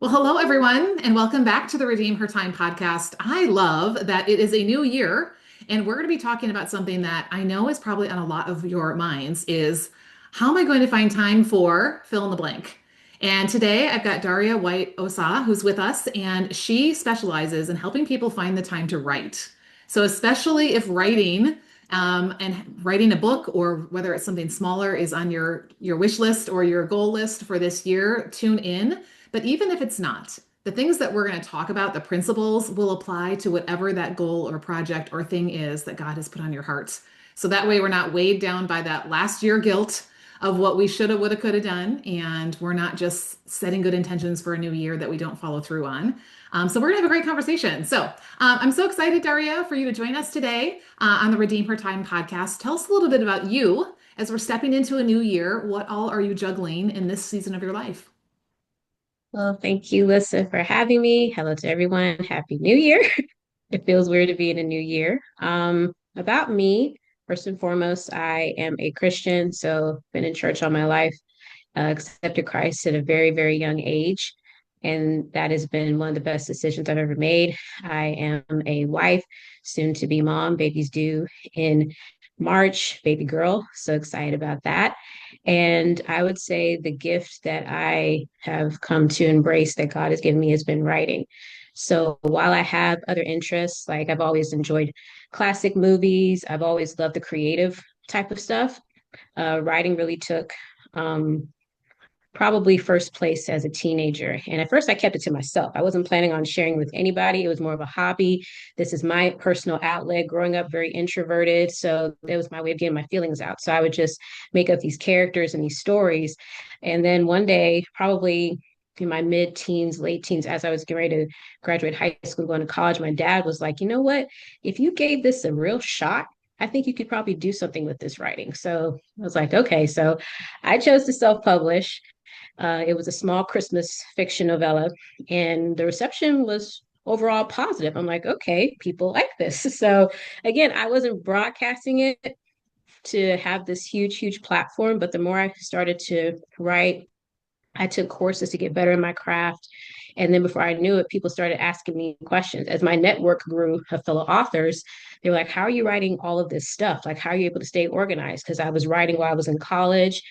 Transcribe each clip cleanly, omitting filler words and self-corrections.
Well, hello, everyone, and welcome back to the Redeem Her Time podcast. I love that it is a new year, and we're going to be talking about something that I know is probably on a lot of your minds is how am I going to find time for fill in the blank? And today I've got Daria White Osah, who's with us, and she specializes in helping people find the time to write. So, especially if writing and writing a book or whether it's something smaller is on your wish list or your goal list for this year, tune in. But even if it's not, the things that we're going to talk about, the principles will apply to whatever that goal or project or thing is that God has put on your heart. So that way we're not weighed down by that last year guilt of what we shoulda, woulda, coulda done. And we're not just setting good intentions for a new year that we don't follow through on. So we're gonna have a great conversation. So I'm so excited, Daria, for you to join us today on the Redeem Her Time podcast. Tell us a little bit about you as we're stepping into a new year. What all are you juggling in this season of your life? Well, thank you, Lissa, for having me. Hello to everyone. Happy New Year. It feels weird to be in a new year. About me, first and foremost, I am a Christian, so been in church all my life, accepted Christ at a very, very young age. And that has been one of the best decisions I've ever made. I am a wife, soon to be mom. Baby's due in March, baby girl. So excited about that. And I would say the gift that I have come to embrace that God has given me has been writing. So while I have other interests, like I've always enjoyed classic movies, I've always loved the creative type of stuff. Writing really took probably first place as a teenager. And at first, I kept it to myself. I wasn't planning on sharing with anybody. It was more of a hobby. This is my personal outlet. Growing up very introverted. So that was my way of getting my feelings out. So I would just make up these characters and these stories. And then one day, probably in my mid teens, late teens, as I was getting ready to graduate high school, going to college, my dad was like, you know what? If you gave this a real shot, I think you could probably do something with this writing. So I was like, okay. So I chose to self publish. It was a small Christmas fiction novella, and the reception was overall positive. I'm like, okay, people like this. So again, I wasn't broadcasting it to have this huge, huge platform, but the more I started to write, I took courses to get better in my craft. And then before I knew it, people started asking me questions. As my network grew of fellow authors, they were like, how are you writing all of this stuff? Like, how are you able to stay organized? Because I was writing while I was in college,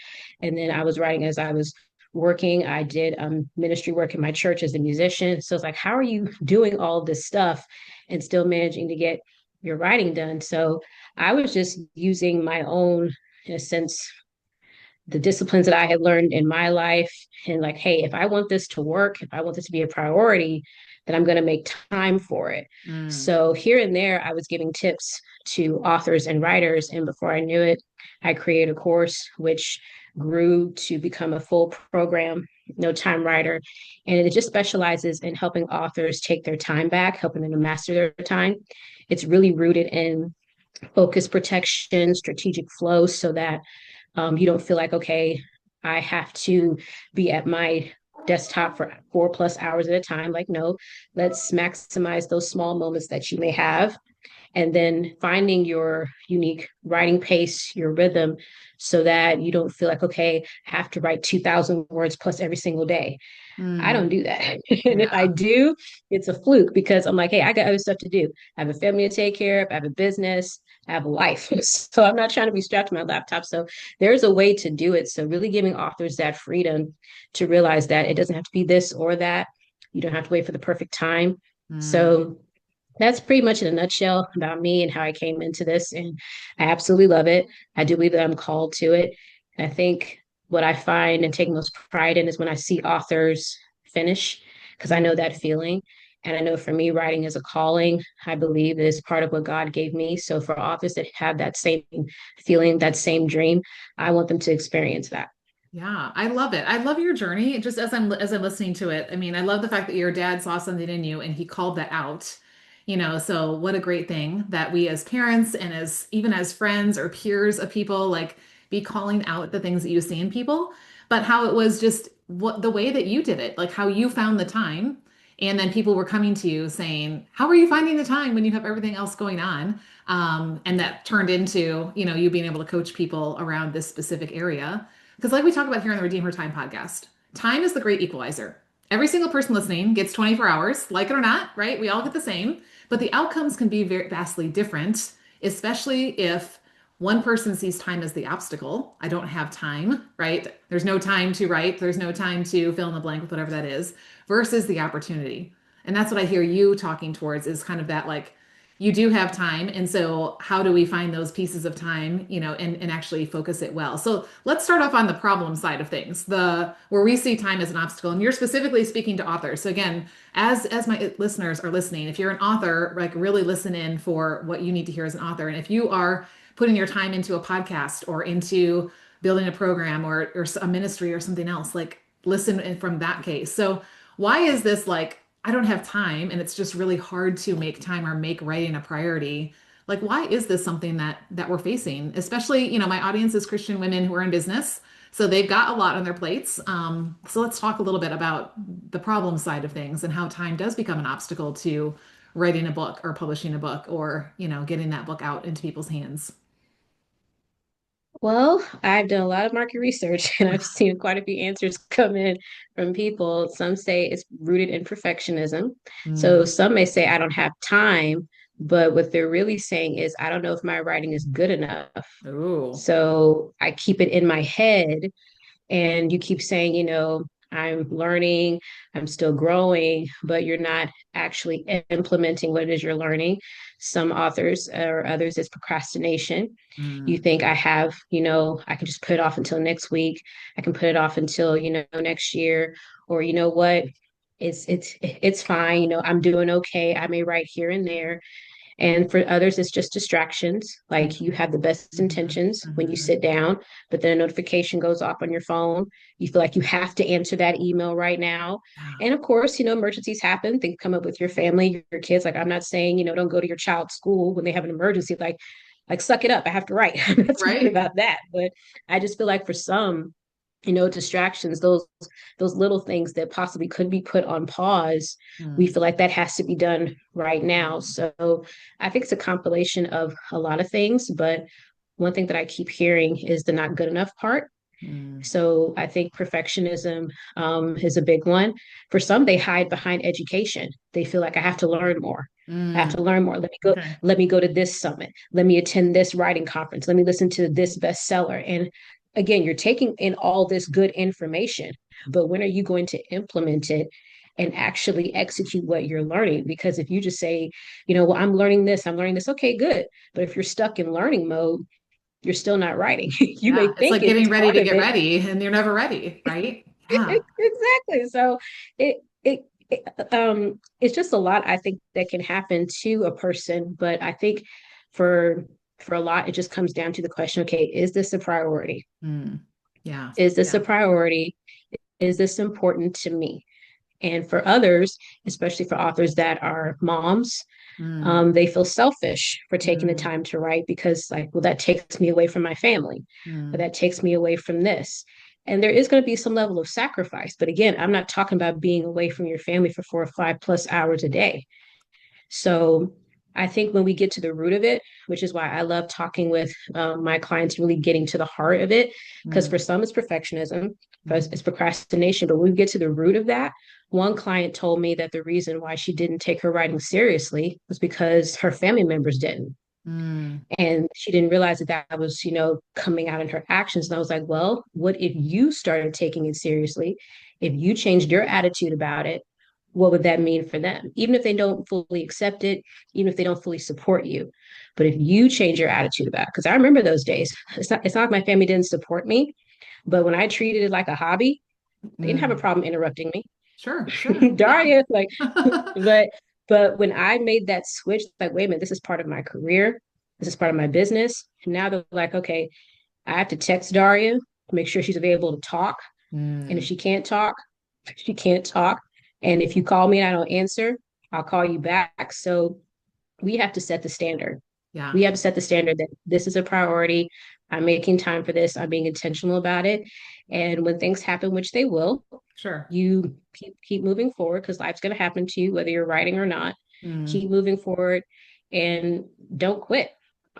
and then I was writing as I was working. I did ministry work in my church as a musician. So it's like, how are you doing all of this stuff and still managing to get your writing done? So I was just using my own, in a sense, the disciplines that I had learned in my life and like, hey, if I want this to work, if I want this to be a priority, then I'm going to make time for it. Mm. So here and there, I was giving tips to authors and writers. And before I knew it, I created a course which grew to become a full program, no time writer. And it just specializes in helping authors take their time back, helping them to master their time. It's really rooted in focus protection, strategic flow, so that you don't feel like, okay, I have to be at my desktop for 4+ hours at a time. Like, no, let's maximize those small moments that you may have. And then finding your unique writing pace, your rhythm, so that you don't feel like, okay, I have to write 2,000 words plus every single day. I don't Mm. do that. And if I Yeah. do, it's a fluke because I'm like, hey, I got other stuff to do. I have a family to take care of, I have a business, I have a life. So I'm not trying to be strapped to my laptop. So there's a way to do it. So really giving authors that freedom to realize that it doesn't have to be this or that. You don't have to wait for the perfect time. Mm. So that's pretty much in a nutshell about me and how I came into this. And I absolutely love it. I do believe that I'm called to it. I think what I find and take most pride in is when I see authors finish, because I know that feeling. And I know for me, writing is a calling. I believe it is part of what God gave me. So for authors that have that same feeling, that same dream, I want them to experience that. Yeah, I love it. I love your journey. Just as I'm listening to it, I mean, I love the fact that your dad saw something in you and he called that out. So what a great thing that we as parents and as even as friends or peers of people like be calling out the things that you see in people, but how it was just what the way that you did it, like how you found the time. And then people were coming to you saying, "How are you finding the time when you have everything else going on?" And that turned into, you being able to coach people around this specific area. Because, like we talk about here on the Redeem Her Time podcast, time is the great equalizer. Every single person listening gets 24 hours, like it or not, right? We all get the same, but the outcomes can be very vastly different, especially if one person sees time as the obstacle. I don't have time, right? There's no time to write, there's no time to fill in the blank with whatever that is, versus the opportunity. And that's what I hear you talking towards is kind of that like you do have time. And so how do we find those pieces of time, and actually focus it well? So let's start off on the problem side of things, the where we see time as an obstacle. And you're specifically speaking to authors. So again, as my listeners are listening, if you're an author, like really listen in for what you need to hear as an author. And if you are putting your time into a podcast or into building a program or a ministry or something else, like listen from that case. So why is this like I don't have time and it's just really hard to make time or make writing a priority? Like, why is this something that we're facing? Especially, my audience is Christian women who are in business, so they've got a lot on their plates. So let's talk a little bit about the problem side of things and how time does become an obstacle to writing a book or publishing a book or, getting that book out into people's hands. Well, I've done a lot of market research and I've seen quite a few answers come in from people. Some say it's rooted in perfectionism. So Mm. some may say I don't have time, but what they're really saying is I don't know if my writing is good enough. Oh. So I keep it in my head and you keep saying, I'm learning, I'm still growing, but you're not actually implementing what it is you're learning. Some authors or others is procrastination. You Mm. think I have, I can just put it off until next week. I can put it off until, next year, or you know what? It's fine. I'm doing okay. I may write here and there. And for others, it's just distractions. Like you have the best Mhm. intentions when you Mhm. sit down, but then a notification goes off on your phone. You feel like you have to answer that email right now. Yeah. And of course, emergencies happen. Things come up with your family, your kids. Like I'm not saying, don't go to your child's school when they have an emergency. Like suck it up. I have to write. I'm not talking Right? about that. But I just feel like for some, distractions, those little things that possibly could be put on pause, we Mm. feel like that has to be done right now. So I think it's a compilation of a lot of things, but one thing that I keep hearing is the not good enough part. Mm. So I think perfectionism is a big one. For some, they hide behind education. They feel like I have to learn more. I have Mm. to learn more. Let me go. Okay. Let me go to this summit. Let me attend this writing conference. Let me listen to this bestseller. And again, you're taking in all this good information, but when are you going to implement it and actually execute what you're learning? Because if you just say, well, I'm learning this. Okay, good. But if you're stuck in learning mode, you're still not writing. You may Yeah. It's think like getting it's ready part to of get it. ready and you're never ready, right? Yeah. Exactly. So it, it's just a lot I think that can happen to a person, but I think for for a lot it just comes down to the question, okay, is this a priority? Mm. Yeah. Is this a Yeah. priority? Is this important to me? And for others, especially for authors that are moms, Mm. they feel selfish for taking the Mm. time to write because, like, well, that takes me away from my family, or Mm. that takes me away from this. And there is going to be some level of sacrifice. But again, I'm not talking about being away from your family for 4 or 5 plus hours a day. So I think when we get to the root of it, which is why I love talking with my clients, really getting to the heart of it, because Mm. for some it's perfectionism, for us Mhm. it's procrastination. But when we get to the root of that, one client told me that the reason why she didn't take her writing seriously was because her family members didn't. Mm. And she didn't realize that that was, coming out in her actions. And I was like, well, what if you started taking it seriously? If you changed your attitude about it, what would that mean for them? Even if they don't fully accept it, even if they don't fully support you. But if you change your attitude about it, because I remember those days, it's not like my family didn't support me, but when I treated it like a hobby, they didn't have a Mm. problem interrupting Sure, sure. me. Yeah. Daria, like, but but when I made that switch, like, wait a minute, this is part of my career. This is part of my business. And now they're like, okay, I have to text Daria to make sure she's available to talk. And if Mm. she can't talk, she can't talk. And if you call me and I don't answer, I'll call you back. So we have to set the standard. Yeah. We have to set the standard that this is a priority. I'm making time for this. I'm being intentional about it. And when things happen, which they will, Sure. you keep moving forward because life's going to happen to you, whether you're writing or not. Mm. Keep moving forward and don't quit,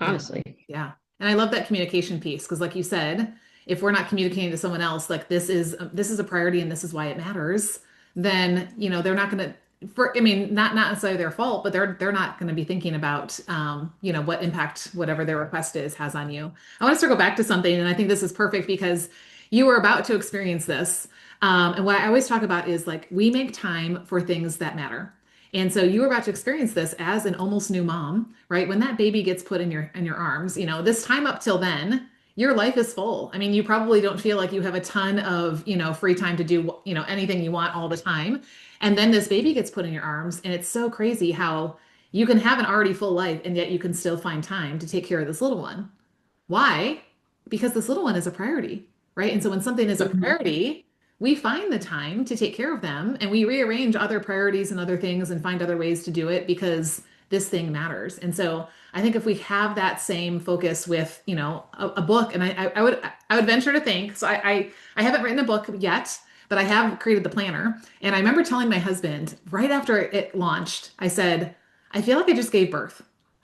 Yeah. honestly. Yeah. And I love that communication piece because like you said, if we're not communicating to someone else like this is a priority and this is why it matters, then, they're not going to I mean, not necessarily their fault, but they're not going to be thinking about, what impact whatever their request is has on you. I want to circle back to something, and I think this is perfect because you were about to experience this. And what I always talk about is like we make time for things that matter. And so you were about to experience this as an almost new mom, right? When that baby gets put in your arms, this time up till then, your life is full. I mean, you probably don't feel like you have a ton of, free time to do, anything you want all the time. And then this baby gets put in your arms, and it's so crazy how you can have an already full life and yet you can still find time to take care of this little one. Why? Because this little one is a priority, right? And so when something is a Mhm. priority, we find the time to take care of them and we rearrange other priorities and other things and find other ways to do it because this thing matters. And so I think if we have that same focus with, a book, and I would venture to think, so I haven't written a book yet, but I have created the planner. And I remember telling my husband right after it launched, I said, I feel like I just gave birth.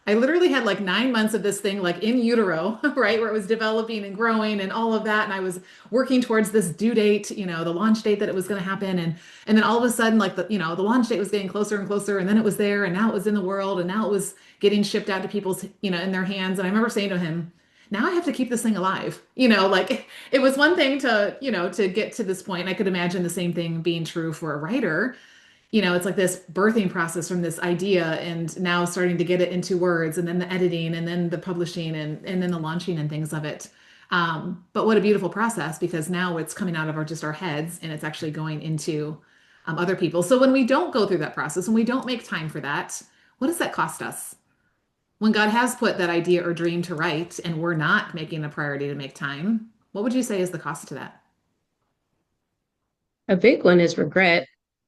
I literally had like 9 months of this thing like in utero, right, where it was developing and growing and all of that. And I was working towards this due date, the launch date that it was going to happen. And then all of a sudden, like the launch date was getting closer and closer, and then it was there, and now it was in the world, and now it was getting shipped out to people's, in their hands. And I remember saying to him, now I have to keep this thing alive. Like it was one thing to get to this point. And I could imagine the same thing being true for a writer. It's like this birthing process from this idea and now starting to get it into words and then the editing and then the publishing and then the launching and things of it. But what a beautiful process because now it's coming out of just our heads and it's actually going into other people. So when we don't go through that process, when we don't make time for that, what does that cost us? When God has put that idea or dream to write and we're not making a priority to make time, what would you say is the cost to that? A big one is regret.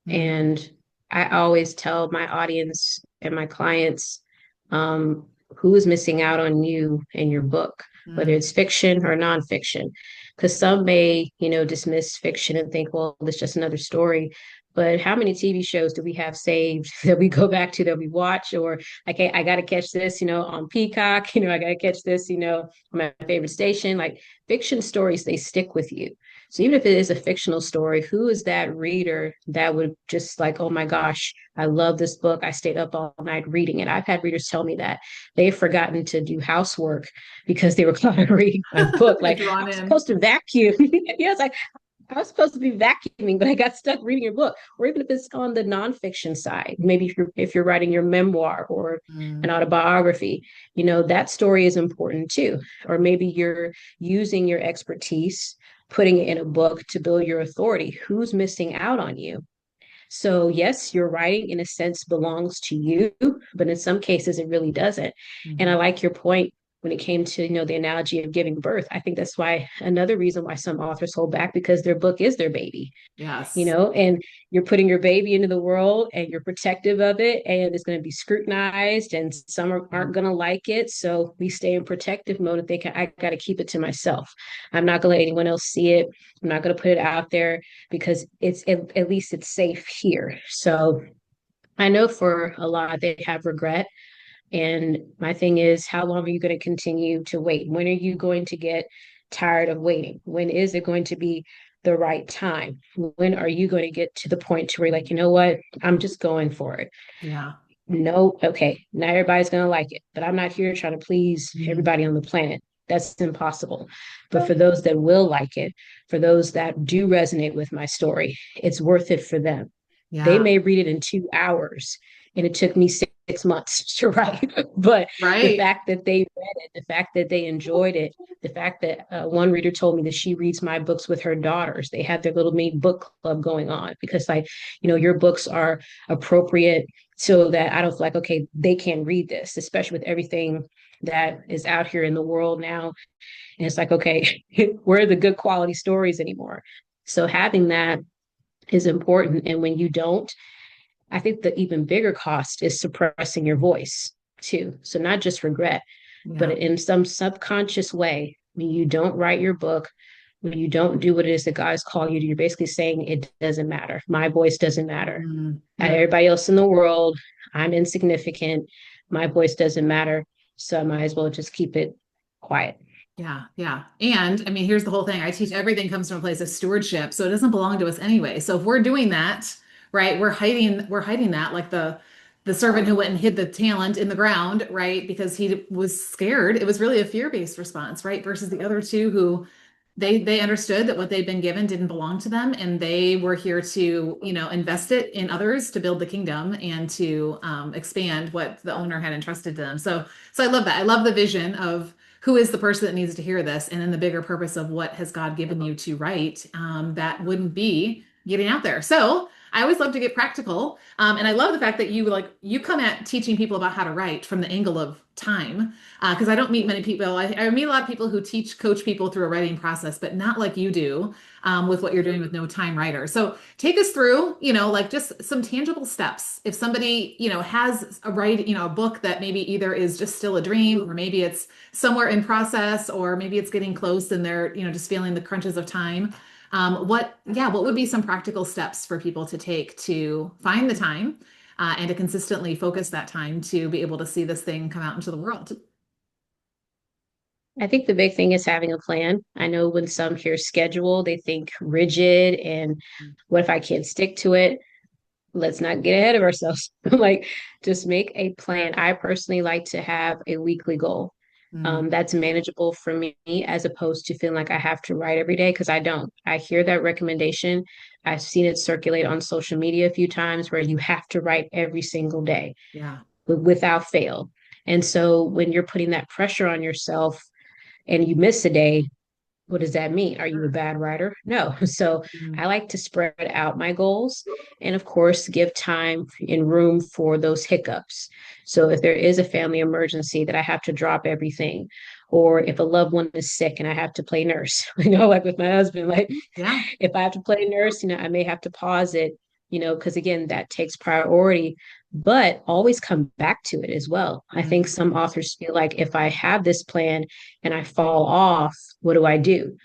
Mm, And I always tell my audience and my clients who is missing out on you and your book, whether mm, it's fiction or nonfiction. Because some may, dismiss fiction and think, well, it's just another story. But how many TV shows do we have saved that we go back to that we watch? Or okay, I got to catch this, on Peacock, I got to catch this, on my favorite station. Like fiction stories, they stick with you. So even if it is a fictional story, who is that reader that would just like, oh my gosh, I love this book. I stayed up all night reading it. I've had readers tell me that they've forgotten to do housework because they were caught reading my book. you're Like drawn I'm in. supposed to vacuum. Yeah, it's like I was supposed to be vacuuming, but I got stuck reading your book. Or even if it's on the nonfiction side, maybe if you're writing your memoir or an Mm, autobiography, that story is important too. Or maybe you're using your expertise, putting it in a book to build your authority. Who's missing out on you? So, yes, your writing in a sense belongs to you, but in some cases it really doesn't. And I mhm. like your point when it came to, the analogy of giving birth. I think that's why another reason why some authors hold back because their book is their baby, Yes. and you're putting your baby into the world and you're protective of it and it's going to be scrutinized and some Yeah. aren't going to like it. So we stay in protective mode and think I got to keep it to myself. I'm not going to let anyone else see it. I'm not going to put it out there because it's at least it's safe here. So I know for a lot they have regret. And my thing is, how long are you going to continue to wait? When are you going to get tired of waiting? When is it going to be the right time? When are you going to get to the point to where you're like, you know what? I'm just going for it. Yeah. No, okay, not everybody's going to like it, but I'm not here trying to please Mm. everybody on the planet. That's impossible. But for those that will like it, for those that do resonate with my story, it's worth it for them. They Yeah. may read it in 2 hours, and it took me 6 months to write. But the Right. fact that they read it, the fact that they enjoyed it, the fact that one reader told me that she reads my books with her daughters. They had their little mini book club going on because, like, your books are appropriate so that I don't feel like, okay, they can't read this, especially with everything that is out here in the world now. And it's like, okay, where are the good quality stories anymore? So having that is important. And when you don't, I think the even bigger cost is suppressing your voice too. So not just regret, but Yeah. in some subconscious way, when you don't write your book, when you don't do what it is that God has called you to, you're basically saying it doesn't matter. My voice doesn't matter. Mm, mm. Everybody else in the world, I'm insignificant. My voice doesn't matter. So I might as well just keep it quiet. Yeah, yeah. And I mean, here's the whole thing. I teach everything comes from a place of stewardship, so it doesn't belong to us anyway. So if we're doing that, right? We're hiding that, like the servant who went and hid the talent in the ground, right? Because he was scared. It was really a fear-based response, right? Versus the other two who they understood that what they'd been given didn't belong to them, and they were here to, invest it in others to build the kingdom and to expand what the owner had entrusted to them. So I love that. I love the vision of who is the person that needs to hear this, and then the bigger purpose of what has God given you to write. That wouldn't be getting out there. So I always love to get practical, and I love the fact that you come at teaching people about how to write from the angle of time, because I don't meet many people. I meet a lot of people who coach people through a writing process, but not like you do with what you're doing with No Time Writer. So take us through, like just some tangible steps. If somebody, has a book that maybe either is just still a dream, or maybe it's somewhere in process, or maybe it's getting close and they're, just feeling the crunches of time. What would be some practical steps for people to take to find the time and to consistently focus that time to be able to see this thing come out into the world? I think the big thing is having a plan. I know when some hear schedule, they think rigid and what if I can't stick to it? Let's not get ahead of ourselves. Like, just make a plan. I personally like to have a weekly goal. Mm, That's manageable for me as opposed to feeling like I have to write every day because I don't. I hear that recommendation. I've seen it circulate on social media a few times where you have to write every single day yeah. without fail. And so when you're putting that pressure on yourself and you miss a day, what does that mean? Are you a Sure. bad writer? No. So Mm, I like to spread out my goals and, of course, give time and room for those hiccups. So if there is a family emergency that I have to drop everything, or if a loved one is sick and I have to play nurse, like with my husband, like yeah. if I have to play nurse, I may have to pause it, because again, that takes priority, but always come back to it as well. I think Mm, some authors feel like if I have this plan and I fall off, what do I do?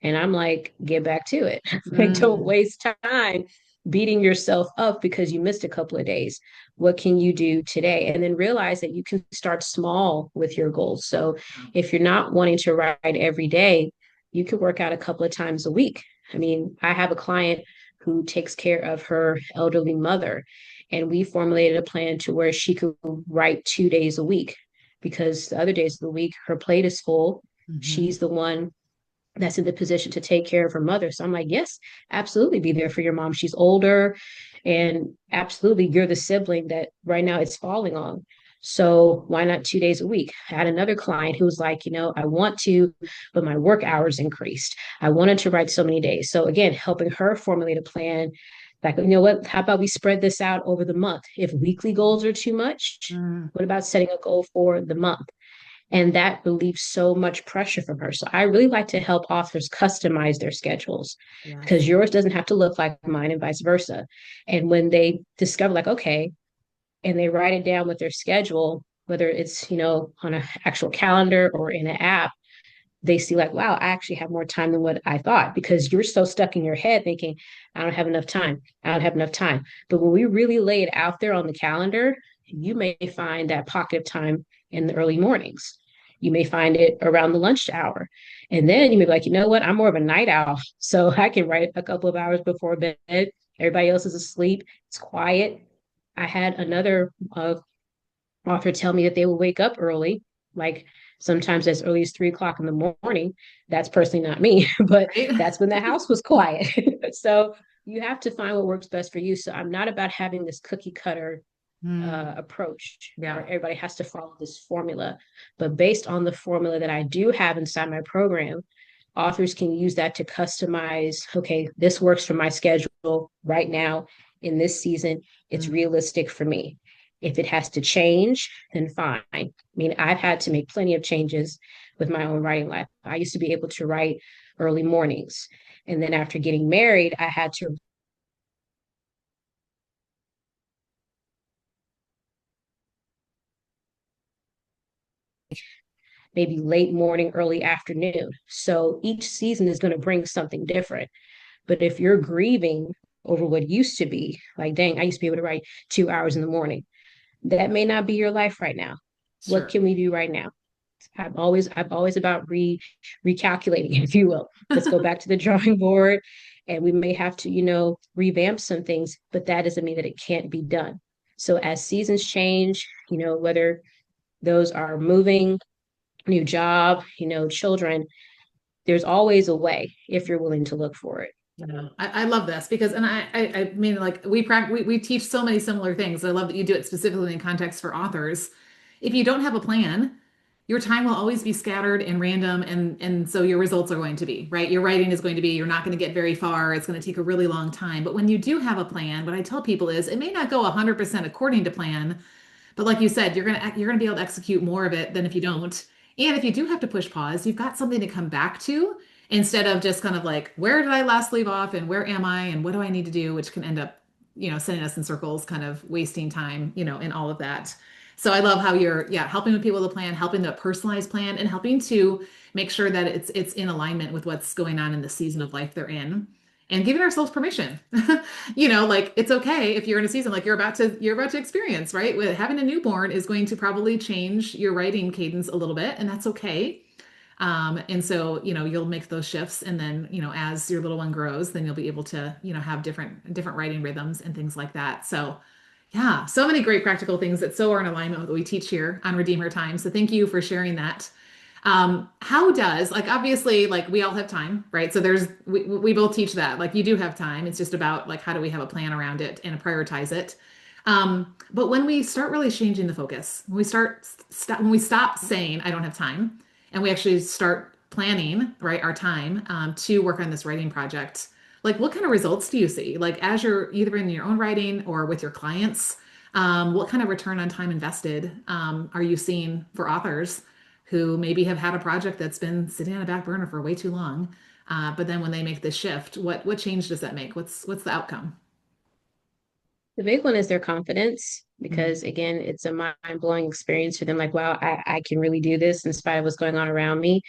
And I'm like, get back to it. Like, don't mm, waste time beating yourself up because you missed a couple of days. What can you do today? And then realize that you can start small with your goals. So if you're not wanting to write every day, you can work out a couple of times a week. I mean, I have a client who takes care of her elderly mother, and we formulated a plan to where she could write 2 days a week because the other days of the week, her plate is full. mhm. She's the one that's in the position to take care of her mother. So I'm like, yes, absolutely be there for your mom. She's older and absolutely you're the sibling that right now it's falling on. So why not 2 days a week? I had another client who was like, I want to, but my work hours increased. I wanted to write so many days. So again, helping her formulate a plan. Like, what? How about we spread this out over the month? If weekly goals are too much, Mm, what about setting a goal for the month? And that relieves so much pressure from her. So I really like to help authors customize their schedules yes. because yours doesn't have to look like mine and vice versa. And when they discover, like, okay, and they write it down with their schedule, whether it's, on an actual calendar or in an app, they see like, wow, I actually have more time than what I thought because you're so stuck in your head thinking, I don't have enough time. I don't have enough time. But when we really lay it out there on the calendar, you may find that pocket of time in the early mornings. You may find it around the lunch hour. And then you may be like, you know what? I'm more of a night owl. So I can write a couple of hours before bed. Everybody else is asleep. It's quiet. I had another author tell me that they will wake up early, like sometimes as early as 3 o'clock in the morning. That's personally not me, but Right. that's when the house was quiet. So you have to find what works best for you. So I'm not about having this cookie cutter Mm, approach where yeah. everybody has to follow this formula, but based on the formula that I do have inside my program, authors can use that to customize. Okay, this works for my schedule right now in this season. It's Mm, realistic for me. If it has to change, then fine. I mean, I've had to make plenty of changes with my own writing life. I used to be able to write early mornings. And then after getting married, I had to maybe late morning, early afternoon. So each season is going to bring something different. But if you're grieving over what used to be, like, dang, I used to be able to write 2 hours in the morning, that may not be your life right now. What sure. can we do right now? I'm always about recalculating, if you will. Let's go back to the drawing board and we may have to, revamp some things, but that doesn't mean that it can't be done. So as seasons change, whether those are moving, new job, children, there's always a way if you're willing to look for it. Yeah, I love this because, and I mean, like we teach so many similar things. I love that you do it specifically in context for authors. If you don't have a plan, your time will always be scattered and random, and so your results are going to be, right? Your writing is going to be, you're not going to get very far. It's going to take a really long time. But when you do have a plan, what I tell people is it may not go 100% according to plan, but like you said, you're gonna be able to execute more of it than if you don't. And if you do have to push pause, you've got something to come back to instead of just kind of like, where did I last leave off and where am I and what do I need to do, which can end up, sending us in circles, kind of wasting time, in all of that. So I love how you're, yeah, helping with people with a plan, helping to personalize plan, and helping to make sure that it's in alignment with what's going on in the season of life they're in, and giving ourselves permission. Like it's okay if you're in a season like you're about to experience, right? With having a newborn is going to probably change your writing cadence a little bit, and that's okay. And so, you'll make those shifts, and then, as your little one grows, then you'll be able to, have different writing rhythms and things like that. So, yeah, so many great practical things that so are in alignment with what we teach here on Redeem Her Time. So thank you for sharing that. How does, like, obviously, like, we all have time, right? So we both teach that, like, you do have time. It's just about, like, how do we have a plan around it and prioritize it? But when we start really changing the focus, when we stop saying, I don't have time, and we actually start planning, right, our time, to work on this writing project, like, what kind of results do you see? Like, as you're either in your own writing or with your clients, what kind of return on time invested, are you seeing for authors who maybe have had a project that's been sitting on a back burner for way too long? But then when they make this shift, what change does that make? What's the outcome? The big one is their confidence, Mm. because again, it's a mind-blowing experience for them. Like, wow, I can really do this in spite of what's going on around me.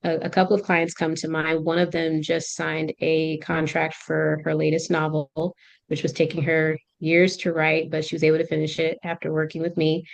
A couple of clients come to mind. One of them just signed a contract for her latest novel, which was taking her years to write, but she was able to finish it after working with me.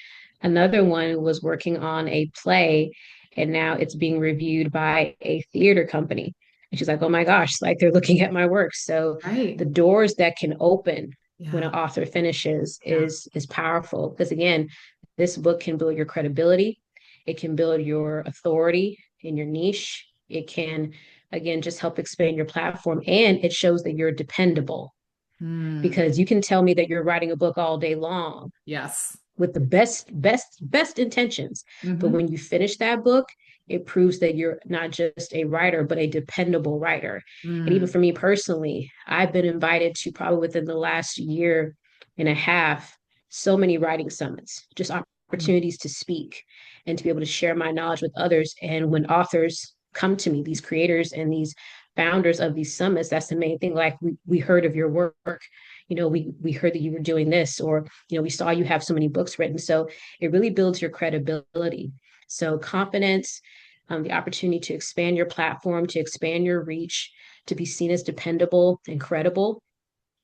Another one was working on a play, and now it's being reviewed by a theater company. And she's like, oh my gosh, like they're looking at my work. So Right. the doors that can open when Yeah. an author finishes Yeah. is powerful, because again, this book can build your credibility, it can build your authority in your niche, it can again just help expand your platform, and it shows that you're dependable, Mm. because you can tell me that you're writing a book all day long Yes. with the best intentions, but Hmm. when you finish that book, it proves that you're not just a writer but a dependable writer. And even Mm. for me personally, I've been invited to, probably within the last year and a half, so many writing summits, just opportunities to speak and to be able to share my knowledge with others. And when authors come to me, these creators and these founders of these summits, that's the main thing. Like, we heard of your work, we heard that you were doing this, or we saw you have so many books written. So it really builds your credibility. So confidence, the opportunity to expand your platform, to expand your reach, to be seen as dependable and credible,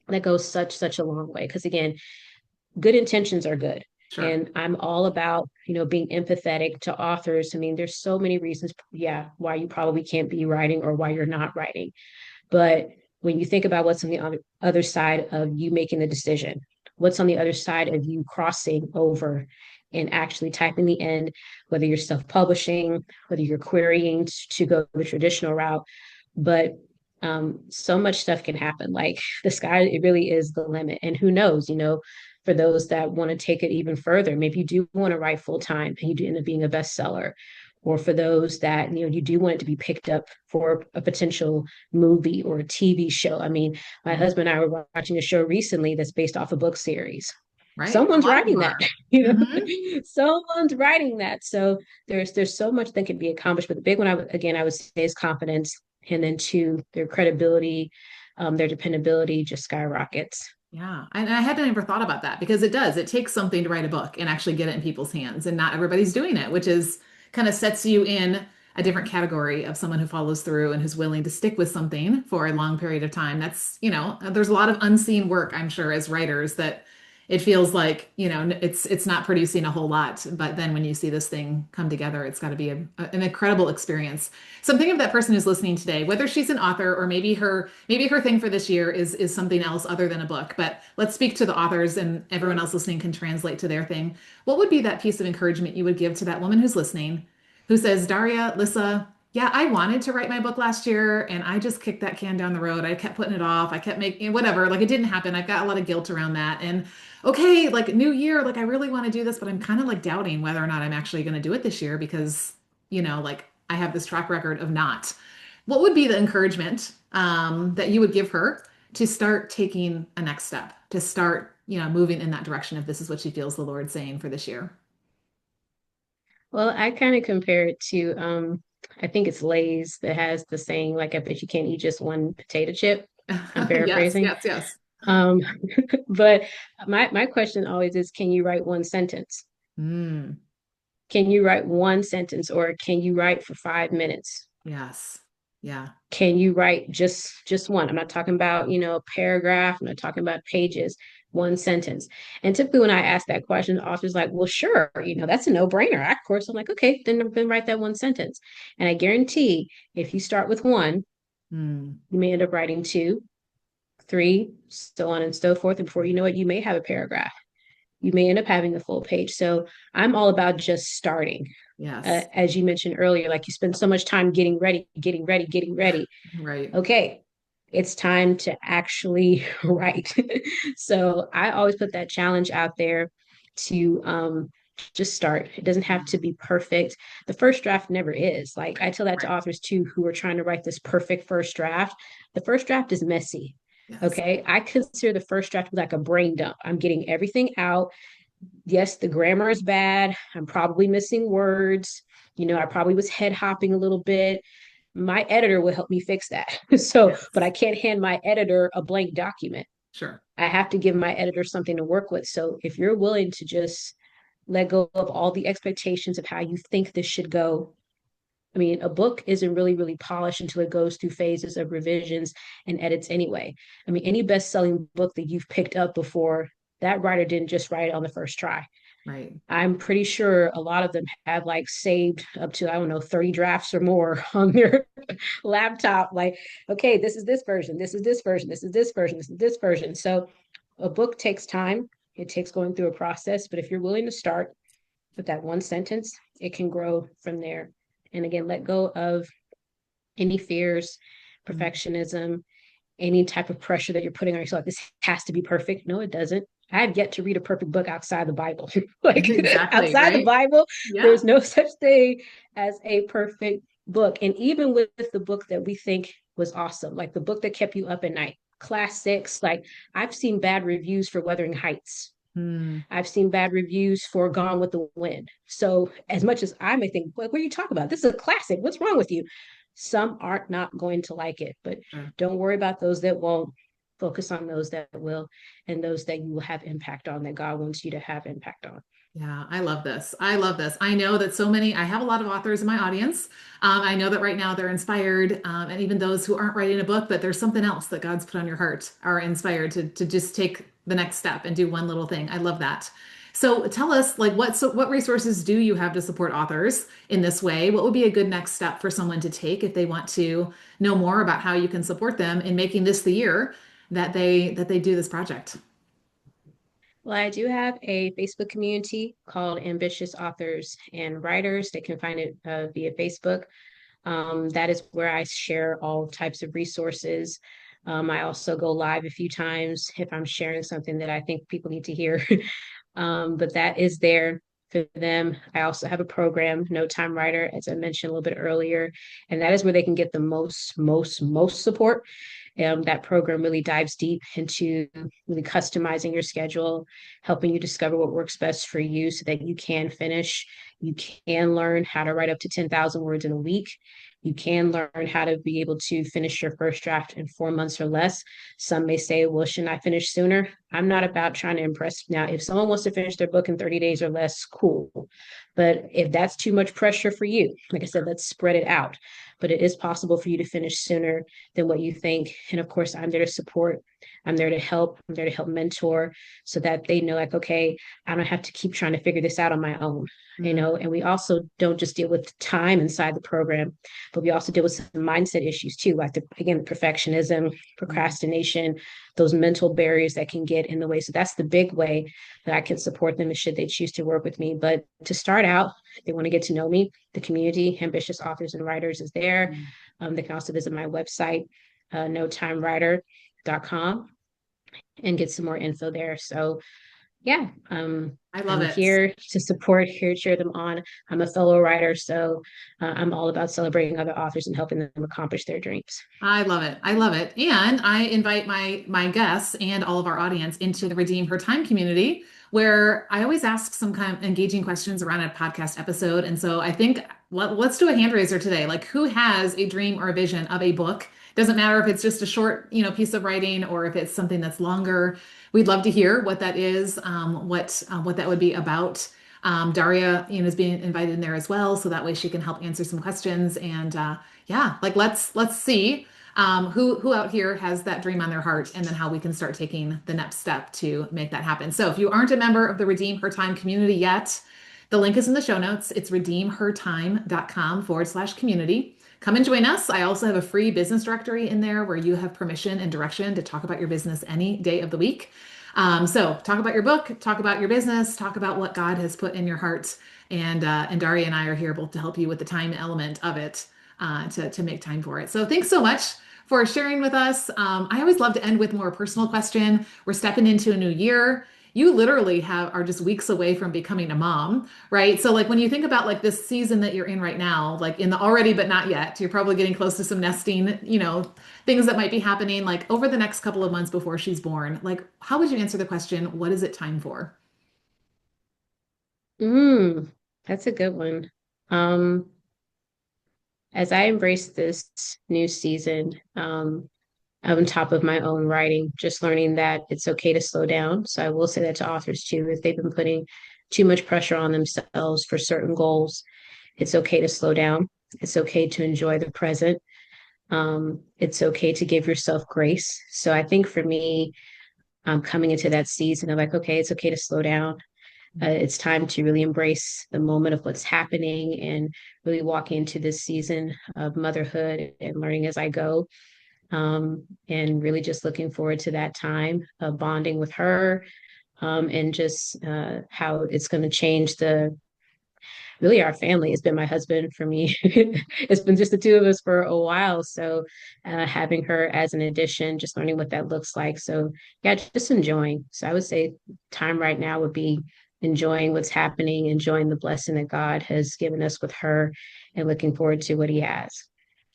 that goes such a long way. Because again, good intentions are good. Sure. And I'm all about, being empathetic to authors. I mean, there's so many reasons, yeah, why you probably can't be writing or why you're not writing. But when you think about what's on the other side of you making the decision, what's on the other side of you crossing over and actually typing the end, whether you're self-publishing, whether you're querying to go the traditional route, but so much stuff can happen. Like, the sky, it really is the limit. And who knows, for those that want to take it even further, maybe you do want to write full time and you do end up being a bestseller. Or for those that, you do want it to be picked up for a potential movie or a TV show. I mean, my Mhm. husband and I were watching a show recently that's based off a book series. Right. A Someone's lot of them writing that, are. you Hmm. know, someone's writing that. So there's so much that can be accomplished. But the big one, I would say, is confidence, and then two, their credibility, their dependability just skyrockets. Yeah. And I hadn't ever thought about that because it does. It takes something to write a book and actually get it in people's hands. And not everybody's doing it, which is kind of sets you in a different category of someone who follows through and who's willing to stick with something for a long period of time. There's a lot of unseen work, I'm sure, as writers that it feels like, it's not producing a whole lot, but then when you see this thing come together, it's got to be an incredible experience. So I'm thinking of that person who's listening today, whether she's an author or maybe her thing for this year is something else other than a book. But let's speak to the authors, and everyone else listening can translate to their thing. What would be that piece of encouragement you would give to that woman who's listening, who says, Daria, Lissa, yeah, I wanted to write my book last year and I just kicked that can down the road. I kept putting it off. I kept making whatever, like it didn't happen. I've got a lot of guilt around that. And okay, like new year, like I really want to do this, but I'm kind of like doubting whether or not I'm actually going to do it this year because, like I have this track record of not. What would be the encouragement that you would give her to start taking a next step, to start, moving in that direction if this is what she feels the Lord saying for this year? Well, I kind of compare it to I think it's Lay's that has the saying like I bet you can't eat just one potato chip. I'm Yes, paraphrasing. yes, yes. Um, but my question always is, can you write one sentence? Mm, Can you write one sentence, or can you write for 5 minutes? yes. Yeah. Can you write just one? I'm not talking about, a paragraph. I'm not talking about pages, one sentence. And typically when I ask that question, the author's like, well, sure, that's a no-brainer. Of course. I'm like, okay, then write that one sentence. And I guarantee if you start with one, Mm, you may end up writing two, three, so on and so forth. And before you know it, you may have a paragraph. You may end up having a full page. So I'm all about just starting. yes. As you mentioned earlier, like you spend so much time getting ready, getting ready, getting ready. Right. Okay, it's time to actually write. So I always put that challenge out there to just start. It doesn't have to be perfect. The first draft never is. Like I tell that to Right. authors too who are trying to write this perfect first draft. The first draft is messy. Yes. Okay, I consider the first draft like a brain dump. I'm getting everything out. Yes, the grammar is bad. I'm probably missing words. I probably was head hopping a little bit. My editor will help me fix that. So, but I Yes. can't hand my editor a blank document. Sure. I have to give my editor something to work with. So, if you're willing to just let go of all the expectations of how you think this should go, I mean, a book isn't really, really polished until it goes through phases of revisions and edits anyway. I mean, any best selling book that you've picked up before, that writer didn't just write it on the first try. Right. I'm pretty sure a lot of them have like saved up to, I don't know, 30 drafts or more on their laptop. Like, okay, this is this version, this is this version, this is this version, this is this version. So a book takes time, it takes going through a process. But if you're willing to start with that one sentence, it can grow from there. And again, let go of any fears, Mm. perfectionism, any type of pressure that you're putting on yourself. This has to be perfect. No, it doesn't. I've yet to read a perfect book outside the Bible. Like Exactly. outside the Right. Bible, Yeah. there's no such thing as a perfect book. And even with the book that we think was awesome, like the book that kept you up at night, classics, like I've seen bad reviews for Wuthering Heights. Mm. I've seen bad reviews for Gone with the Wind. So, as much as I may think, what are you talking about? This is a classic. What's wrong with you? Some aren't not going to like it, but Sure. don't worry about those that won't. Focus on those that will, and those that you will have impact on, that God wants you to have impact on. Yeah, I love this. I love this. I know that I have a lot of authors in my audience. I know that right now they're inspired, and even those who aren't writing a book, but there's something else that God's put on your heart are inspired to just take the next step and do one little thing. I love that. So tell us, like, what resources do you have to support authors in this way? What would be a good next step for someone to take if they want to know more about how you can support them in making this the year that they do this project? Well, I do have a Facebook community called Ambitious Authors and Writers. They can find it via Facebook. That is where I share all types of resources. I also go live a few times if I'm sharing something that I think people need to hear. But that is there for them. I also have a program, No Time Writer, as I mentioned a little bit earlier, and that is where they can get the most support. That program really dives deep into really customizing your schedule, helping you discover what works best for you so that you can finish. You can learn how to write up to 10,000 words in a week. You can learn how to be able to finish your first draft in 4 months or less. Some may say, well, shouldn't I finish sooner? I'm not about trying to impress. Now, if someone wants to finish their book in 30 days or less, cool. But if that's too much pressure for you, like I said, let's spread it out. But it is possible for you to finish sooner than what you think. And of course, I'm there to support. I'm there to help. I'm there to help mentor so that they know, like, okay, I don't have to keep trying to figure this out on my own, Mm, and we also don't just deal with time inside the program, but we also deal with some mindset issues too, like again, perfectionism, mm, procrastination, those mental barriers that can get in the way. So that's the big way that I can support them should they choose to work with me. But to start out, they want to get to know me. The community, Ambitious Authors and Writers, is there. mm. They can also visit my website, notimewriter.com, and get some more info there. So yeah, I love I'm it. here to support, here to cheer them on. I'm a fellow writer, so I'm all about celebrating other authors and helping them accomplish their dreams. I love it. I love it. And I invite my guests and all of our audience into the Redeem Her Time community, where I always ask some kind of engaging questions around a podcast episode. And so I think let's do a hand raiser today. Like, who has a dream or a vision of a book? Doesn't matter if it's just a short, piece of writing or if it's something that's longer. We'd love to hear what that is, what that would be about. Daria, is being invited in there as well, so that way she can help answer some questions. And yeah, like let's see who out here has that dream on their heart, and then how we can start taking the next step to make that happen. So if you aren't a member of the Redeem Her Time community yet, the link is in the show notes. It's redeemhertime.com/community. Come and join us. I also have a free business directory in there where you have permission and direction to talk about your business any day of the week. So talk about your book, talk about your business, talk about what God has put in your heart. And Daria and I are here both to help you with the time element of it, to make time for it. So thanks so much for sharing with us. I always love to end with more personal question. We're stepping into a new year. You literally are just weeks away from becoming a mom, right? So like when you think about like this season that you're in right now, like in the already but not yet, you're probably getting close to some nesting, things that might be happening like over the next couple of months before she's born. Like, how would you answer the question, what is it time for? Mm, that's a good one. Um, as I embrace this new season, on top of my own writing, just learning that it's okay to slow down. So I will say that to authors too, if they've been putting too much pressure on themselves for certain goals, it's okay to slow down. It's okay to enjoy the present. It's okay to give yourself grace. So I think for me, coming into that season of like, okay, it's okay to slow down. It's time to really embrace the moment of what's happening and really walk into this season of motherhood and learning as I go, and really just looking forward to that time of bonding with her, and just how it's going to change the really our family. It's been my husband for me. It's been just the two of us for a while. So having her as an addition, just learning what that looks like. So yeah, just enjoying. So I would say time right now would be enjoying what's happening, enjoying the blessing that God has given us with her, and looking forward to what he has.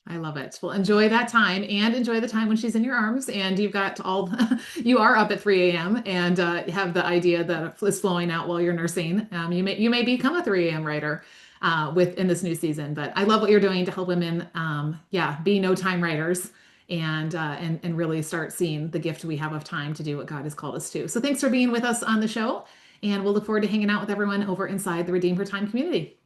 I love it. Well, enjoy that time and enjoy the time when she's in your arms and you've got you are up at 3 a.m. and have the idea that is flowing out while you're nursing. You may become a 3 a.m. writer in this new season, but I love what you're doing to help women, yeah, be no time writers and really start seeing the gift we have of time to do what God has called us to. So thanks for being with us on the show, and we'll look forward to hanging out with everyone over inside the Redeem Her Time community.